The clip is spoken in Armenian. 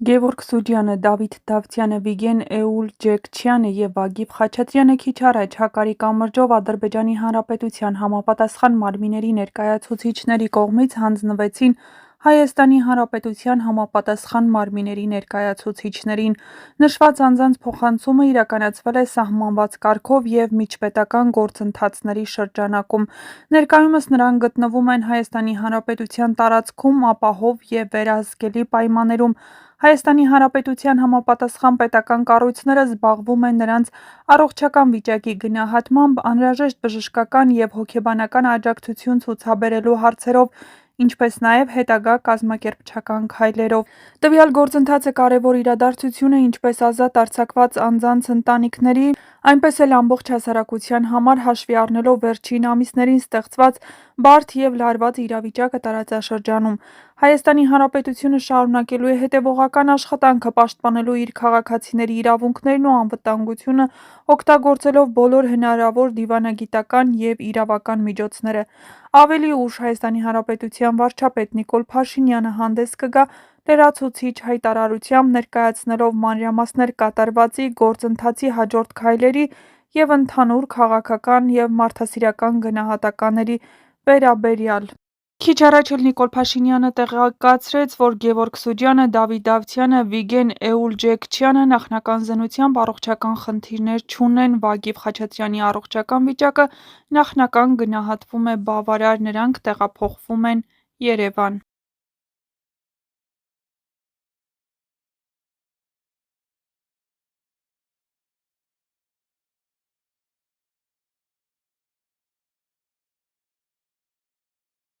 Գևորգ Սուջյանը, Դավիթ Դավթյանը, Վիգեն Էուլջեկչյանը և Վագիվ Խաչատրյանը քիչ առաջ Հակարի կամրջով Ադրբեջանի Հանրապետության համապատասխան մարմինների ներկայացուցիչների կողմից հանձնվեցին Հայաստանի Հանրապետության համապատասխան մարմինների ներկայացուցիչներին։ Նշված անձանց փոխանցումը իրականացվել է սահմանված կարգով և միջպետական գործընթացների շրջանակում։ Ներկայումս նրանք գտնվում են Հայաստանի Հանրապետության տարածքում ապահով և վերահսկելի պայմաններում։ Հայաստանի Հանրապետության համապատասխան պետական կառույցները զբաղվում են նրանց առողջական վիճակի գնահատմամբ, անհրաժեշտ բժշկական և հոգեբանական աջակցություն ցուցաբերելու հարցերով, ինչպես նաև հետագա կազմակերպչական քայլերով։ Տվյալ գործընթացը կարևոր իրադարձություն է ինչպես ազատ արձակված անձանց ընտանիքների, այնպես էլ ամբողջ հասարակության համար՝ հաշվի առնելով վերջին ամիսներին ստեղծված բարդ և լարված իրավիճակը տարածաշրջանում։ Հայաստանի Հանրապետությունը շարունակելու է հետևողական աշխատանքը՝ պաշտպանելու իր քաղաքացիների իրավունքներն ու անվտանգությունը, օգտագործելով բոլոր հնարավոր դիվանագիտական և իրավական միջոցները։ Ավելի ուշ Հայաստանի Հանրապետության վարչապետ Նիկոլ Փաշինյանը հանդես կգա լրացուցիչ հայտարարությամբ՝ ներկայացնելով մանրամասներ կատարվածի, գործընթացի հաջորդ քայլերի և ընդհանուր քաղաքական և մարդասիրական գնահատականների վերաբերյալ։ Քիչ առաջ էլ Նիկոլ Փաշինյանը տեղեկացրեց, որ Գևորգ Սուջյանը, Դավիթ Դավթյանը, Վիգեն Էուլջեկչյանը նախնական զննությամբ առողջական խնդիրներ չունեն։ Վագիվ Խաչատրյանի առողջական վիճակը նախնական գնահատվում է բավարար, նրանք տեղափոխվում են Երևան։